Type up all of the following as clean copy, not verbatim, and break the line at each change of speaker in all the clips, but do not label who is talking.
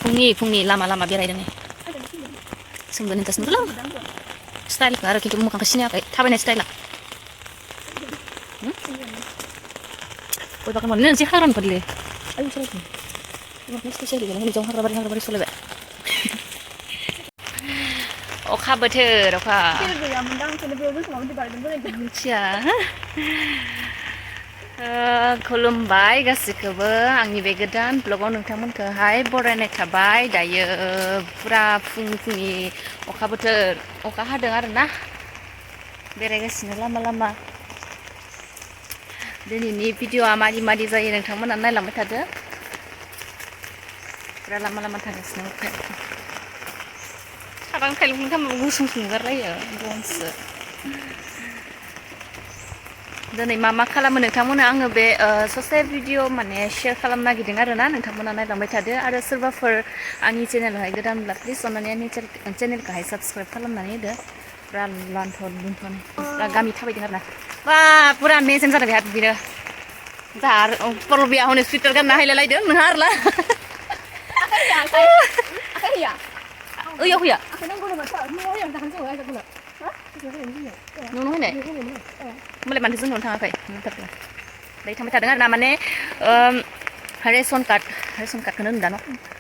फुंनि लामा बेरायदों सोंगोन इंकास नुदों स्टाइलखौ आरो खिन्थु मोखांखौ सिनायाखै थाबायनाय स्टाइला गय बागान मोनो एसे हाग्रा नुफादोलै आयु सालायखो इमानखौ स्पेसियेलि गैला हनै जों हाग्रा सलायबाय अखा बोथोर अखा मिथिया खुलुमबाय गासिखौबो आंनि बे गोदान ब्लगाव नोंथांमोनखौहाय बरायनाय थाबाय दायो पुरा फुंनि अखा बोथोर अखा हादों आरोना बेरायगासिनो लामा दिनैनि भिडिअआ मादि जायो नोंथांमोना नायलांबाय थादो पुरा लामा थांगासिनो खारां खायलुं खालामबाबो गुसुं नुगारलायो गरमसो दिनै मा खालामो नोंथांमोना आङो बे ससे भिडिअ माने शेयार खालामनो नागिरदों आरोना नोंथांमोना नायलांबाय थादो आरो सोरबाफोर आंनि चेनेलावहाय गोदानब्ला प्लिज अन्नानै आंनि चेनेलखौहाय साबस्क्राइब खालामनानै होदो पुरा लान्थन लुन्थन गामि थाबायदों आरोना बा पुरा मेजेम जादों बेहा बिदिनो जा परबिया हनै सुइटार गानना हायलायलायदों नोंहा आरोला ओइयाव फैया नोंनाव फैनाय होमबालाय मानोथो जोंनाव थाङाखै दायो थांबाय थादों आरोना माने रेशन कार्डखौनो होनदा न'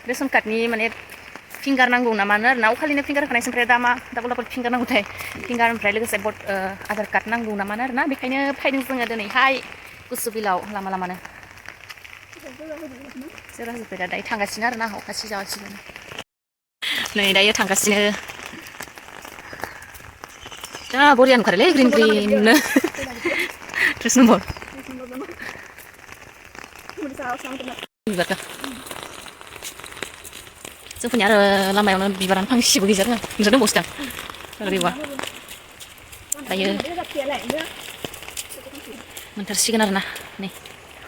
रेशन कार्डनि माने फिंगार नांगौ ना मानो आरोना अखालिनो फिंगार होखानायसै ओमफ्राय दा मा डाबल फिंगार नांगौथाय फिंगार ओमफ्राय लोगोसे आधार कार्ड नांगौ ना मानो आरोना बेखायनो फैदों जोङो दिनैहाय गुसुबिलाव लामानो जोरा होजोब्बाय दा दायो थांगासिनो आरोना अखा सिजागासिनो नै दायो थांगासिनो जा बरिया नुखारोलै ग्रिननो त्रिस नम्बर बिबारखौ जोंफोरनि आरो लामायावनो बिबारानो फांसेबो गैजा रोङा नोंसोर दंबावोसोदां ओरैबा दायो मोनथारसिगोन आरोना नै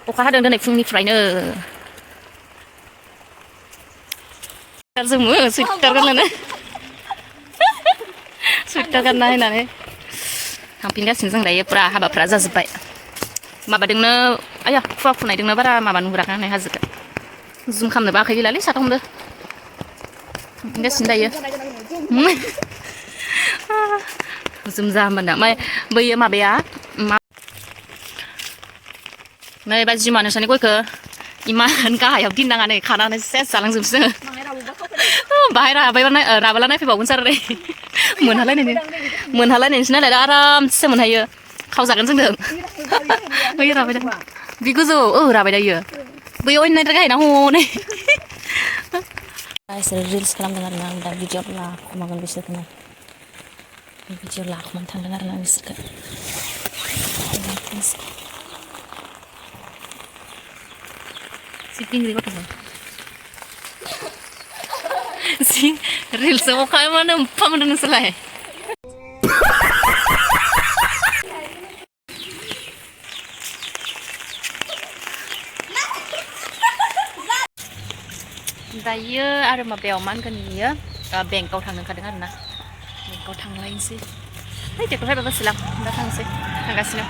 अखा हादों दिनै फुंनिफ्रायनो जोमो सुइटार गानना होनानै थांफिनगासिनो जों दायो पुरा हाबाफ्रा जाजोब्बाय माबादोंनो आया खुवा फुनायदोंनो बारा माबा नुहुराखै आं हाजोखौ जुम खालामनोबो आखाइ गैलालै साथाव हमदो थांफिनगासिनो दायो जुम जा होनबाना बैयो माबाया नै बाजिमा नोंसानि गयखौ इमान गाहायाव दिननाङा नै खानानै सेस जालांजोबसो बाहाय राबाला नायफैबावगोनसो आरो मोनहालायनायसो नालाय आरामसो मोनहायो खावजागोन जोंजों बैयो राबाय दा बि गोजौ राबाय दायो बैयाव नायद्रा गाहायना हनै बिसोरो रिल्स खालामदों आरोना आं दा भिडिअ लाखुमागोन बिसोरखौनो भिडिअ लाखुमानो थांदों आरोना बिसोरखौ सिपिंग्रि गथ'फोर रिल्सआव अखा मानो एम्फा मोनदों नोंसोरलाय दायो आरो माबायाव मा होनगोन बियो बेंकआव थांनो ओंखारदों आरोना बेंकआव थांलायनोसै ट्रेक्टर फैबा बासिलां दा थांगासिनो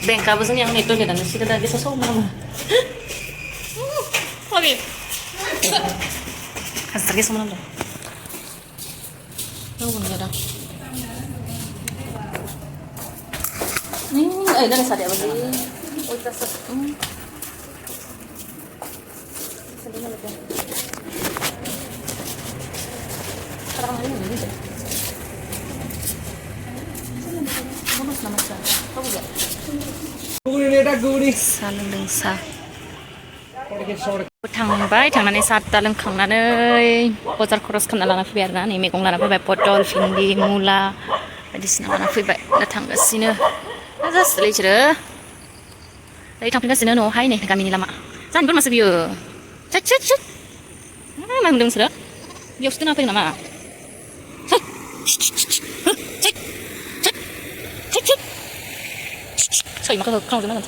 बेंकआबो जोंनि आंनि टयलेटानो सिगां दा बेसा सम नाङो हाजार गेस मोनांदों रावबो नुजादां ओइ दालाय सादायाबो जि अयथासार साहा लोंदों साहा थांबाय थांनानै साहा लोंखांनानै बाजार खरस खालामना लाना फैबाय आरोना नै मैगं लाना फैबाय पटल भिन्दि मुला बायदिसिना लाना फैबाय दा थांगासिनो जासिलै बिसोरो दायो थांफिनगासिनो न'आवहाय नै गामिनि लामा जाहानि बोरमासो बियो मा होनदों नोंसोरो बेयावसो दोना फैदों नामा सैमाखौ होख्रावजोबनांगोन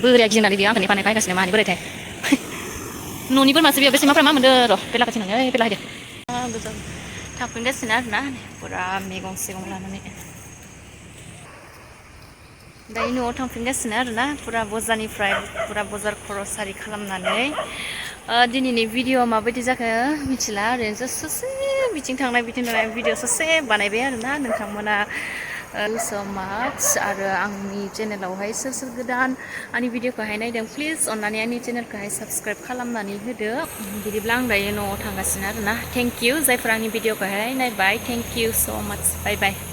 बोराया गिनानै बेयो आंखौ नेफा गायगासिनो मानि बोरायथाय न'नि बोरमासो बेयाव बे सैमाफ्रा मा मोनदों र' बेला खाथिनानै बेला हायदो गोजौ थांफिनगासिनो आरोना पुरा मैगं लानानै दायो न'आव थांफिनगासिनो आरोना पुरा बजारनिफ्राय पुरा बजार खरसारि खालामनानै दिनैनि भिडिअ माबायदि जाखो मिथिला ओरैनो ससे बिथिं थांनाय भिडिअ ससे बानायबाय आरोना नोंथांमोना so much आरो आंनि चेनेलावहाय सोर गोदान आंनि भिडिअखौहाय नायदों प्लिज अननानै आंनि चेनेलखौहाय साबस्क्राइब खालामनानै होदो बिदिब्ला आं दायो न'आव थांगासिनो आरोना थेंक इउ जायफोरा आंनि भिडिअखौहाय नायबाय thank you so much bye bye